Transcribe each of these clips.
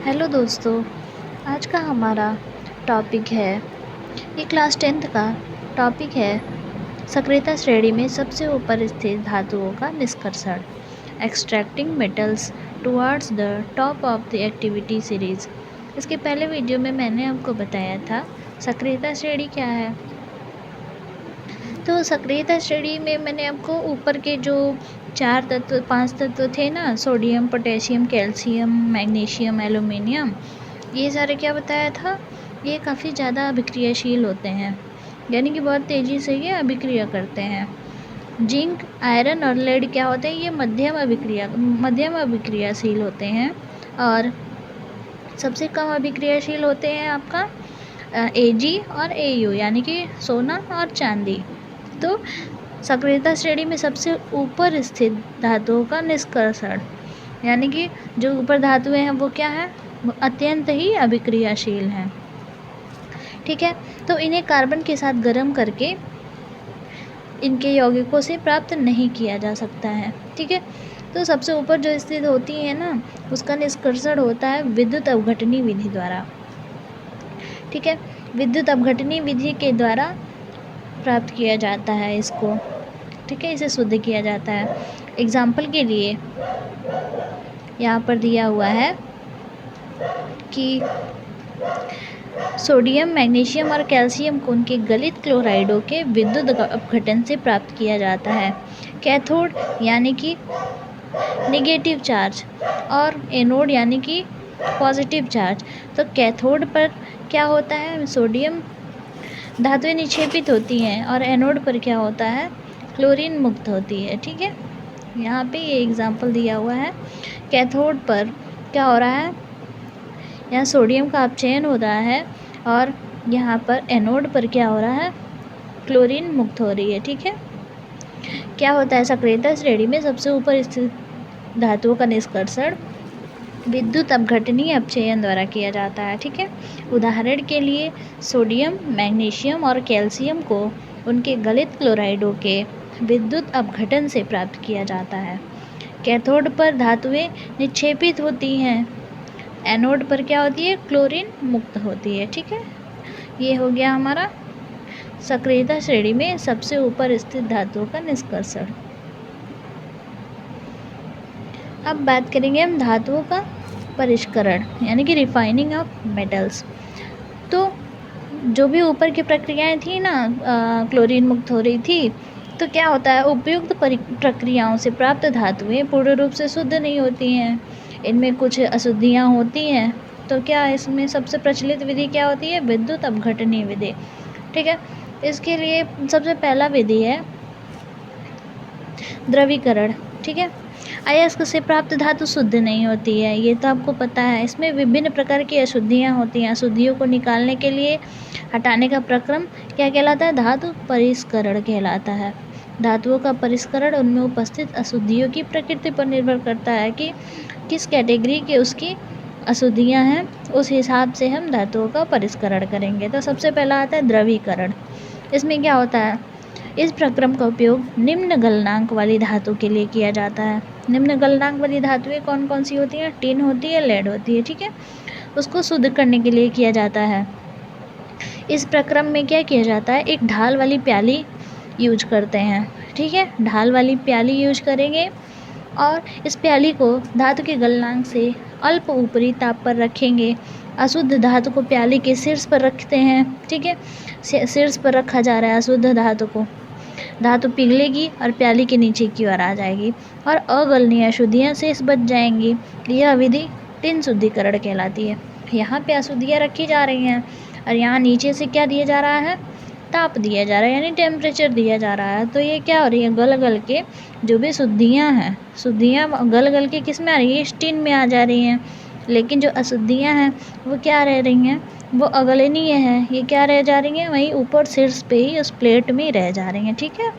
Hello दोस्तों, आज का हमारा टॉपिक है, ये क्लास 10th का टॉपिक है, सक्रियता श्रेणी में सबसे ऊपर स्थित धातुओं का निष्कर्षण, extracting metals towards the top of the activity series. इसके पहले वीडियो में मैंने आपको बताया था सक्रियता श्रेणी क्या है। तो सक्रियता श्रेणी में मैंने आपको ऊपर के जो 5 तत्व थे ना, sodium, potassium, calcium, magnesium, aluminium, ये सारे क्या बताया था, ये काफ़ी ज़्यादा अभिक्रियाशील होते हैं, यानी कि बहुत तेज़ी से ये अभिक्रिया करते हैं। जिंक, आयरन और लेड क्या होते हैं, ये मध्यम अभिक्रियाशील होते हैं। और सबसे कम अभिक्रियाशील होते हैं आपका Ag और Au, यानी कि सोना और चांदी। तो सक्रियता श्रेणी में सबसे ऊपर स्थित धातुओं का निष्कर्षण, यानी कि जो ऊपर धातुएं हैं वो क्या है, वो अत्यंत ही अभिक्रियाशील हैं। ठीक है, तो इन्हें कार्बन के साथ गर्म करके इनके यौगिकों से प्राप्त नहीं किया जा सकता है। ठीक है, तो सबसे ऊपर जो स्थित होती है ना, उसका निष्कर्षण होता है विद्युत अपघटनी विधि द्वारा। ठीक है, विद्युत अपघटनी विधि के द्वारा प्राप्त किया जाता है इसको। ठीक है, इसे शुद्ध किया जाता है। एग्जाम्पल के लिए यहाँ पर दिया हुआ है कि सोडियम, मैग्नीशियम और कैल्शियम को उनके गलित क्लोराइडों के विद्युत अपघटन से प्राप्त किया जाता है। कैथोड यानी कि नेगेटिव चार्ज और एनोड यानी कि पॉजिटिव चार्ज। तो कैथोड पर क्या होता है, सोडियम धातुएं निक्षेपित होती हैं और एनोड पर क्या होता है, क्लोरीन मुक्त होती है। ठीक है, यहाँ पे ये एग्जाम्पल दिया हुआ है। कैथोड पर क्या हो रहा है, यहाँ सोडियम का अपचयन हो रहा है और यहाँ पर एनोड पर क्या हो रहा है, क्लोरीन मुक्त हो रही है। ठीक है, क्या होता है, सक्रियता श्रेणी में सबसे ऊपर स्थित धातुओं का निष्कर्षण विद्युत अपघटनी अपचयन द्वारा किया जाता है। ठीक है, उदाहरण के लिए सोडियम, मैग्नीशियम और कैल्शियम को उनके गलित क्लोराइडों के विद्युत अपघटन से प्राप्त किया जाता है। कैथोड पर धातुएं निक्षेपित होती हैं, एनोड पर क्या होती है, क्लोरीन मुक्त होती है। ठीक है, ये हो गया हमारा सक्रियता श्रेणी में सबसे ऊपर स्थित धातुओं का निष्कर्षण। अब बात करेंगे हम धातुओं का परिष्करण, यानी कि रिफाइनिंग ऑफ मेटल्स। तो जो भी ऊपर की प्रक्रियाएं थी ना, क्लोरीन मुक्त हो रही थी, तो क्या होता है, उपयुक्त प्रक्रियाओं से प्राप्त धातुएं पूर्ण रूप से शुद्ध नहीं होती हैं, इनमें कुछ अशुद्धियाँ होती हैं। तो क्या इसमें सबसे प्रचलित विधि क्या होती है, विद्युत अपघटनी विधि। ठीक है, इसके लिए सबसे पहला विधि है द्रवीकरण। ठीक है, अयस्क से प्राप्त धातु शुद्ध नहीं होती है, ये तो आपको पता है। इसमें विभिन्न प्रकार की अशुद्धियाँ होती हैं, अशुद्धियों को निकालने के लिए हटाने का प्रक्रम क्या कहलाता है, धातु परिष्करण कहलाता है। धातुओं का परिष्करण उनमें उपस्थित अशुद्धियों की प्रकृति पर निर्भर करता है कि किस कैटेगरी के उसकी अशुद्धियाँ हैं, उस हिसाब से हम धातुओं का परिष्करण करेंगे। तो सबसे पहला आता है द्रवीकरण। इसमें क्या होता है, इस प्रक्रम का उपयोग निम्न गलनांक वाली धातु के लिए किया जाता है। निम्न गलनांक वाली धातुएं कौन कौन सी होती हैं, टिन होती है, लेड होती है। ठीक है, उसको शुद्ध करने के लिए किया जाता है। इस प्रक्रम में क्या किया जाता है, एक ढाल वाली प्याली यूज करते हैं। ठीक है, ढाल वाली प्याली यूज करेंगे और इस प्याली को धातु के गलनांक से अल्प ऊपरी ताप पर रखेंगे। अशुद्ध धातु को प्याली के शीर्ष पर रखते हैं। ठीक है, शीर्ष पर रखा जा रहा है अशुद्ध धातु को, धातु पिघलेगी और प्याली के नीचे की ओर आ जाएगी और अगलनीय अशुद्धियाँ शेष बच जाएंगी। यह विधि टिन शुद्धिकरण कहलाती है। यहाँ पे अशुद्धियाँ रखी जा रही हैं और यहाँ नीचे से क्या दिया जा रहा है, ताप दिया जा रहा है, यानी टेम्परेचर दिया जा रहा है। तो ये क्या हो रही है, गल गल के जो भी शुद्धियाँ हैं, शुद्धियाँ गल गल के किस में आ रही है, टिन में आ जा रही हैं। लेकिन जो अशुद्धियाँ हैं वो क्या रह रही हैं, वो अगलनीय है, ये क्या रह जा रही हैं, वहीं ऊपर शीर्ष पे ही उस प्लेट में रह जा रही हैं। ठीक है,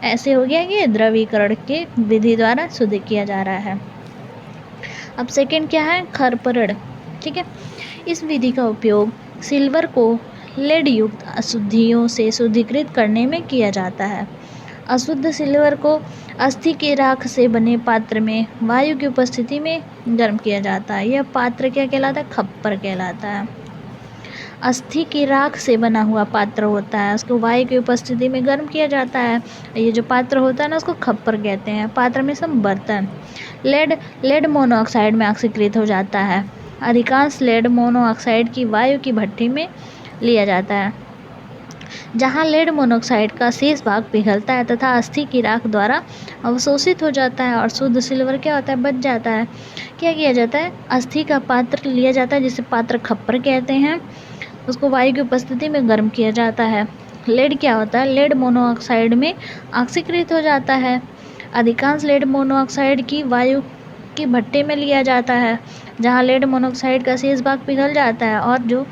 ऐसे हो गया कि द्रवीकरण के विधि द्वारा शुद्ध किया जा रहा है। अब सेकंड क्या है, खरपरण। ठीक है, इस विधि का उपयोग सिल्वर को लेड युक्त अशुद्धियों से शुद्धिकृत करने में किया जाता है। अशुद्ध सिल्वर को अस्थि की राख से बने पात्र में वायु की उपस्थिति में गर्म किया जाता है। यह पात्र क्या कहलाता है? खप्पर कहलाता है। अस्थि की राख से बना हुआ पात्र होता है, उसको वायु की उपस्थिति में गर्म किया जाता है। ये जो पात्र होता है ना, उसको खप्पर कहते हैं। पात्र में सब बर्तन। लेड मोनोऑक्साइड में ऑक्सीकृत हो जाता है। अधिकांश लेड मोनोऑक्साइड की वायु की भट्टी में लिया जाता है, जहाँ लेड मोनोऑक्साइड का शेष भाग पिघलता है तथा अस्थि की राख द्वारा अवशोषित हो जाता है और शुद्ध सिल्वर क्या होता है? बच जाता है। क्या किया जाता है? अस्थि का पात्र लिया जाता है, जिसे पात्र खप्पर कहते हैं। उसको वायु की उपस्थिति में गर्म किया जाता है। लेड क्या होता है? लेड मोनोऑक्साइड में ऑक्सीकृत हो जाता है। अधिकांश लेड मोनोऑक्साइड की वायु की भट्टे में लिया जाता है, जहाँ लेड मोनोऑक्साइड का शेष भाग पिघल जाता है और जो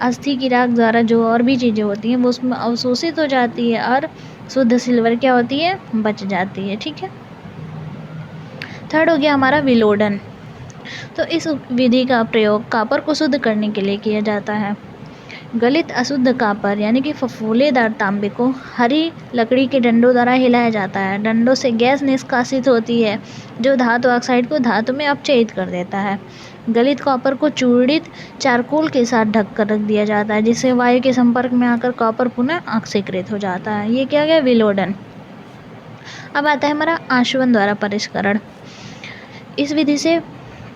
अस्थि की राख द्वारा जो और भी चीज़ें होती हैं वो उसमें अवशोषित हो जाती है और शुद्ध सिल्वर क्या होती है? बच जाती है। ठीक है। थर्ड हो गया हमारा विलोडन। तो इस विधि का प्रयोग कॉपर को शुद्ध करने के लिए किया जाता है। गलित अशुद्ध कॉपर यानी कि फफूलेदार तांबे को हरी लकड़ी के डंडों द्वारा हिलाया जाता है। डंडों से गैस निष्कासित होती है, जो धातु ऑक्साइड को धातु में अपचयित कर देता है। गलित कॉपर को चूर्णित चारकोल के साथ ढक कर रख दिया जाता है, जिससे वायु के संपर्क में आकर कॉपर पुनः ऑक्सीकृत हो जाता है। ये क्या गया? विलोडन। अब आता है हमारा आशवन द्वारा परिष्करण। इस विधि से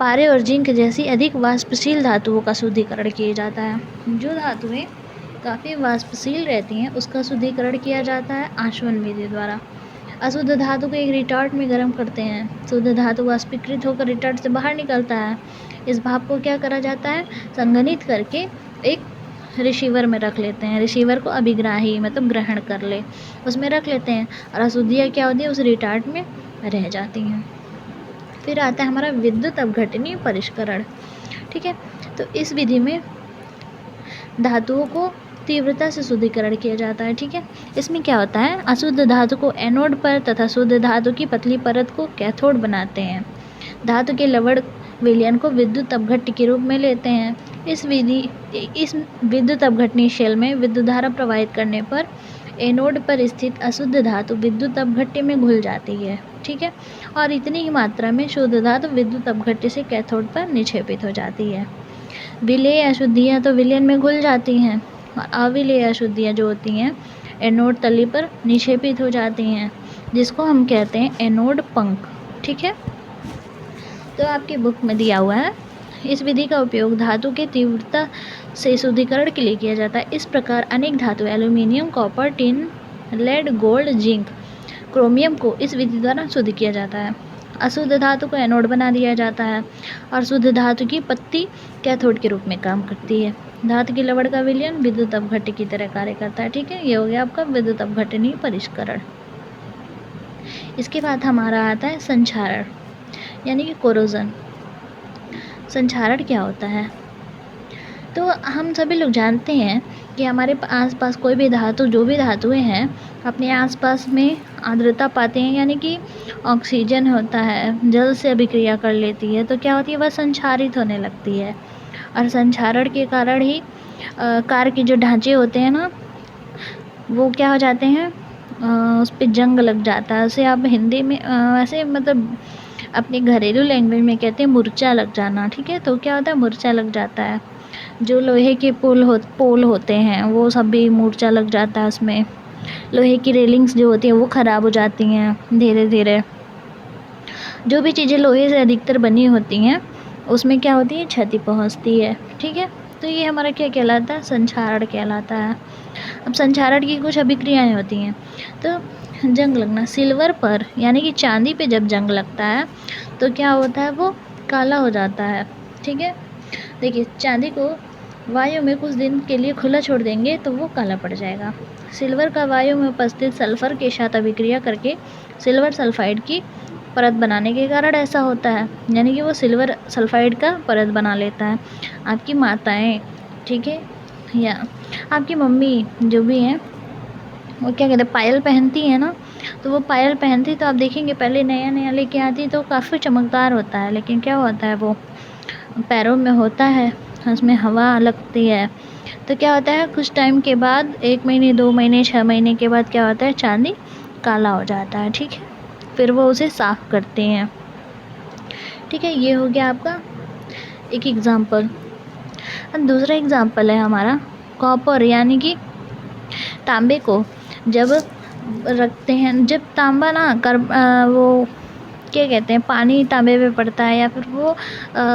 पारे और जिंक जैसी अधिक वाष्पशील धातुओं का शुद्धिकरण किया जाता है। जो धातुएं काफ़ी वाष्पशील रहती हैं उसका शुद्धिकरण किया जाता है आशवन विधि द्वारा। अशुद्ध धातु को एक रिटार्ट में गर्म करते हैं। शुद्ध धातु वाष्पीकृत होकर रिटार्ट से बाहर निकलता है। इस भाप को क्या करा जाता है? संघनित करके एक रिसीवर में रख लेते हैं। रिसीवर को अभिग्राही मतलब ग्रहण कर ले, उसमें रख लेते हैं और अशुद्धियाँ क्या होती है? उस रिटार्ट में रह जाती हैं। फिर आता है हमारा विद्युत अपघटनीय परिष्करण। ठीक है। तो इस विधि में धातुओं को तीव्रता से शुद्धिकरण किया जाता है। ठीक है। इसमें क्या होता है? अशुद्ध धातु को एनोड पर तथा शुद्ध धातु की पतली परत को कैथोड बनाते हैं। धातु के लवण विलयन को विद्युत अपघट्य के रूप में लेते हैं। इस विद्युत अपघटनीय शेल में विद्युत धारा प्रवाहित करने पर एनोड पर स्थित अशुद्ध धातु विद्युत अपघट्य में घुल जाती है। ठीक है। और इतनी ही मात्रा में शुद्ध धातु विद्युत अपघट्य से कैथोड पर निक्षेपित हो जाती है। विलेय अशुद्धियाँ तो विलयन में घुल जाती हैं और अविलेय अशुद्धियाँ जो होती हैं एनोड तली पर निक्षेपित हो जाती हैं, जिसको हम कहते हैं एनोड पंख। ठीक है। तो आपकी बुक में दिया हुआ है। इस विधि का उपयोग धातु के तीव्रता से शुद्धिकरण के लिए किया जाता है। इस प्रकार अनेक धातु aluminium, copper, tin, lead, gold, zinc, chromium को इस विधि द्वारा शुद्ध किया जाता है। अशुद्ध धातु को एनोड बना दिया जाता है और शुद्ध धातु की पत्ती कैथोड के रूप में काम करती है। धातु के लवण का विलयन विद्युत अपघट्य की तरह कार्य करता है। ठीक है। ये हो गया आपका विद्युत अपघटनीय परिष्करण। इसके बाद हमारा आता है संक्षारण यानी कि कोरोजन। संक्षारण क्या होता है? तो हम सभी लोग जानते हैं कि हमारे आसपास कोई भी धातु, जो भी धातुएं हैं, अपने आसपास में आर्द्रता पाते हैं, यानी कि ऑक्सीजन होता है जल से अभिक्रिया कर लेती है, तो क्या होती है? वह संक्षारित होने लगती है। और संक्षारण के कारण ही कार के जो ढांचे होते हैं ना, वो क्या हो जाते हैं? उस पर जंग लग जाता है। उसे आप हिंदी में ऐसे मतलब अपनी घरेलू लैंग्वेज में कहते हैं मुर्चा लग जाना। ठीक है। तो क्या होता है? मुर्चा लग जाता है। जो लोहे के पोल होते हैं वो सब भी मूर्छा लग जाता है उसमें। लोहे की रेलिंग्स जो होती हैं वो ख़राब हो जाती हैं धीरे धीरे। जो भी चीज़ें लोहे से अधिकतर बनी होती हैं उसमें क्या होती है? क्षति पहुंचती है। ठीक है। तो ये हमारा क्या कहलाता है? संक्षारण कहलाता है। अब संक्षारण की कुछ अभिक्रियाएँ होती हैं। तो जंग लगना, सिल्वर पर यानी कि चांदी पे जब जंग लगता है तो क्या होता है? वो काला हो जाता है। ठीक है। देखिए, चांदी को वायु में कुछ दिन के लिए खुला छोड़ देंगे तो वो काला पड़ जाएगा। सिल्वर का वायु में उपस्थित सल्फर के साथ अभिक्रिया करके सिल्वर सल्फाइड की परत बनाने के कारण ऐसा होता है, यानी कि वो सिल्वर सल्फाइड का परत बना लेता है। आपकी माताएं, ठीक है, या आपकी मम्मी जो भी हैं वो क्या कहते हैं, पायल पहनती है ना, तो वो पायल पहनती तो आप देखेंगे पहले नया नया लेके आती तो काफ़ी चमकदार होता है, लेकिन क्या होता है वो पैरों में होता है, उसमें हवा लगती है, तो क्या होता है कुछ टाइम के बाद 1 महीने 2 महीने 6 महीने के बाद क्या होता है चांदी काला हो जाता है। ठीक है। फिर वो उसे साफ़ करते हैं। ठीक है, ये हो गया आपका एक एग्ज़ाम्पल। दूसरा एग्ज़ाम्पल है हमारा कॉपर, यानी कि तांबे को जब रखते हैं, जब तांबा ना वो क्या कहते हैं, पानी तांबे पे पड़ता है या फिर वो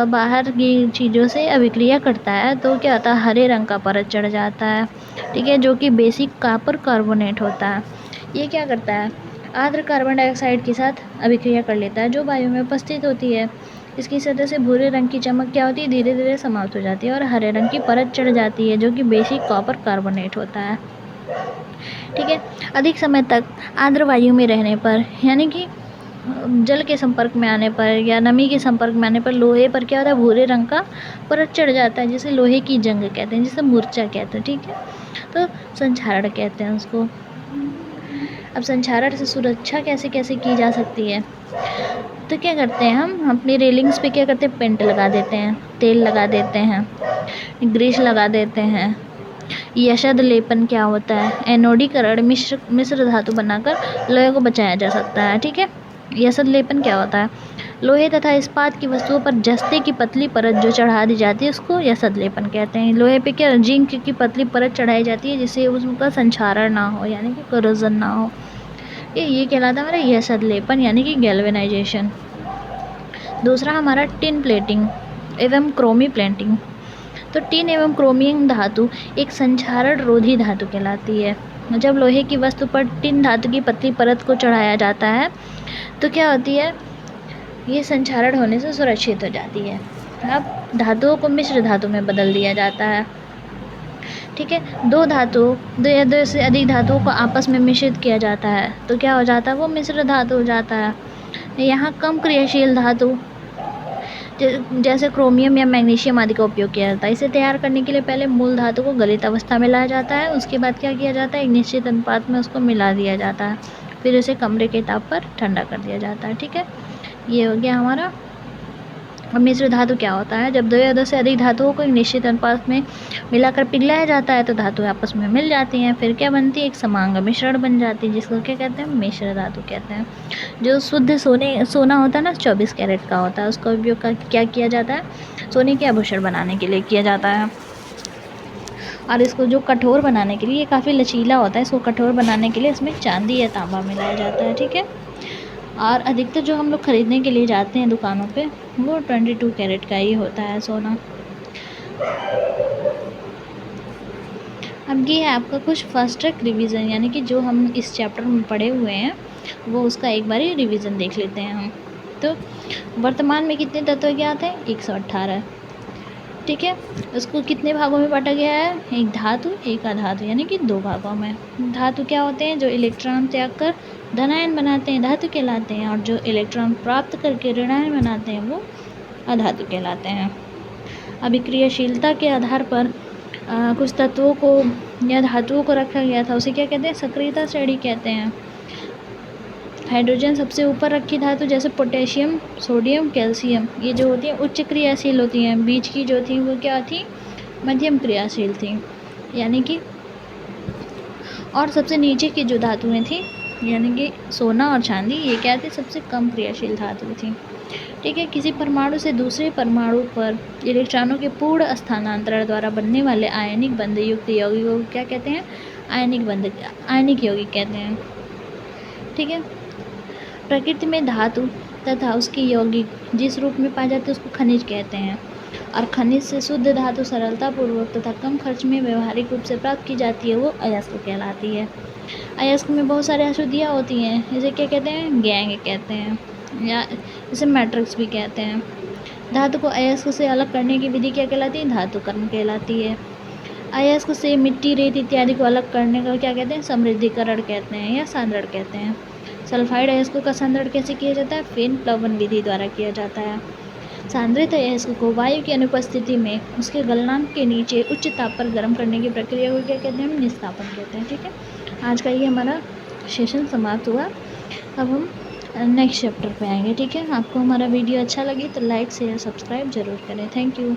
बाहर की चीज़ों से अभिक्रिया करता है तो क्या होता है, हरे रंग का परत चढ़ जाता है। ठीक है, जो कि बेसिक कॉपर कार्बोनेट होता है। ये क्या करता है, आर्द्र कार्बन डाइऑक्साइड के साथ अभिक्रिया कर लेता है जो वायु में उपस्थित होती है। इसकी सतह से भूरे रंग की चमक क्या होती है, धीरे धीरे समाप्त हो जाती है और हरे रंग की परत चढ़ जाती है जो कि बेसिक कॉपर कार्बोनेट होता है। ठीक है, अधिक समय तक आर्द्र वायु में रहने पर, यानी कि जल के संपर्क में आने पर या नमी के संपर्क में आने पर लोहे पर क्या होता है, भूरे रंग का परत चढ़ जाता है, जिसे लोहे की जंग कहते हैं, जिसे मूर्छा कहते हैं। ठीक है, तो संक्षारण कहते हैं उसको। अब संक्षारण से सुरक्षा कैसे कैसे की जा सकती है, तो क्या करते हैं, हम अपनी रेलिंग्स पे क्या करते हैं, पेंट लगा देते हैं, तेल लगा देते हैं, ग्रीस लगा देते हैं। यशद लेपन क्या होता है, एनोडीकरण मिश्र धातु बनाकर लोहे को बचाया जा सकता है। ठीक है, यशद लेपन क्या होता है, लोहे तथा इस्पात की वस्तुओं पर जस्ते की पतली परत जो चढ़ा दी जाती है उसको यशद लेपन कहते हैं। लोहे पे क्या जिंक की पतली परत चढ़ाई जाती है जिससे उसका संक्षारण ना हो, यानी कि करोजन ना हो। ये कहलाता है हमारा यशद लेपन, यानी कि गैल्वेनाइजेशन। दूसरा हमारा टिन प्लेटिंग एवं क्रोमी प्लेटिंग। तो टिन एवं क्रोमियम धातु एक संक्षारण रोधी धातु कहलाती है। जब लोहे की वस्तु पर टिन धातु की पतली परत को चढ़ाया जाता है तो क्या होती है, ये संक्षारण होने से सुरक्षित हो जाती है। अब धातुओं को मिश्र धातु में बदल दिया जाता है। ठीक है, दो या दो से अधिक धातुओं को आपस में मिश्रित किया जाता है तो क्या हो जाता है, वो मिश्र धातु हो जाता है। यहाँ कम क्रियाशील धातु जैसे क्रोमियम या मैग्नीशियम आदि का उपयोग किया जाता है। इसे तैयार करने के लिए पहले मूल धातु को गलित अवस्था में लाया जाता है, उसके बाद क्या किया जाता है, एक निश्चित अनुपात में उसको मिला दिया जाता है, फिर उसे कमरे के ताप पर ठंडा कर दिया जाता है। ठीक है, ये हो गया हमारा। अब मिश्र धातु क्या होता है, जब दो या दो से अधिक धातुओं को एक निश्चित अनुपात में मिलाकर पिघलाया जाता है तो धातु आपस में मिल जाती हैं, फिर क्या बनती है, एक समांग मिश्रण बन जाती है जिसको क्या कहते हैं, मिश्र धातु कहते हैं। जो शुद्ध सोना होता है ना, 24 कैरेट का होता है, उसका उपयोग क्या किया जाता है, सोने के आभूषण बनाने के लिए किया जाता है। और इसको जो कठोर बनाने के लिए, ये काफ़ी लचीला होता है, इसको कठोर बनाने के लिए इसमें चांदी या तांबा मिलाया जाता है। ठीक है, और अधिकतर जो हम लोग ख़रीदने के लिए जाते हैं दुकानों पे वो 22 कैरेट का ही होता है सोना। अब ये है आपका कुछ फास्ट ट्रैक रिवीजन, यानी कि जो हम इस चैप्टर में पढ़े हुए हैं वो उसका एक बारी रिवीजन देख लेते हैं हम। तो वर्तमान में कितने तत्व ज्ञात हैं, 118। ठीक है, उसको कितने भागों में बांटा गया है, एक धातु एक अधातु, यानी कि 2 भागों में। धातु क्या होते हैं, जो इलेक्ट्रॉन त्याग कर धनायन बनाते हैं, धातु कहलाते हैं, और जो इलेक्ट्रॉन प्राप्त करके ऋणायन बनाते हैं वो अधातु कहलाते हैं। अभिक्रियाशीलता के आधार पर कुछ तत्वों को या धातुओं को रखा गया था, उसे क्या कहते हैं, सक्रियता श्रेणी कहते हैं। हाइड्रोजन सबसे ऊपर रखी धातु, जैसे पोटेशियम, सोडियम, कैल्शियम, ये जो होती हैं उच्च क्रियाशील होती हैं। बीच की जो थी वो क्या थी, मध्यम क्रियाशील थी, यानी कि। और सबसे नीचे की जो धातुएं थी, यानी कि सोना और चांदी, ये क्या थी, सबसे कम क्रियाशील धातु थी। ठीक है, किसी परमाणु से दूसरे परमाणु पर इलेक्ट्रॉनों के पूर्ण स्थानांतरण द्वारा बनने वाले आयनिक बंध युक्त यौगिक को क्या कहते हैं, आयनिक यौगिक कहते हैं। ठीक है, प्रकृति में धातु तथा उसके यौगिक जिस रूप में पाए जाते हैं उसको खनिज कहते हैं, और खनिज से शुद्ध धातु सरलतापूर्वक तथा कम खर्च में व्यवहारिक रूप से प्राप्त की जाती है, वो अयस्क कहलाती है। अयस्क में बहुत सारे अशुद्धियाँ होती हैं, इसे क्या कहते हैं, गैंग कहते हैं, या इसे मैट्रिक्स भी कहते हैं। धातु को अयस्क से अलग करने की विधि क्या कहलाती है, धातुकर्म कहलाती है। अयस्क से मिट्टी, रेत इत्यादि को अलग करने का क्या कहते हैं, समृद्धिकरण कहते हैं या सांद्रण कहते हैं। सल्फाइड अयस्कों का सांद्रण कैसे किया जाता है, फेन प्लवन विधि द्वारा किया जाता है। सांद्रित अयस्क को वायु की अनुपस्थिति में उसके गलनांक के नीचे उच्च ताप पर गर्म करने की प्रक्रिया को क्या कहते हैं, हम निस्तापन कहते हैं। ठीक है, आज का ये हमारा सेशन समाप्त हुआ। अब हम नेक्स्ट चैप्टर पे आएंगे। ठीक है, आपको हमारा वीडियो अच्छा लगे तो लाइक शेयर सब्सक्राइब जरूर करें। Thank you.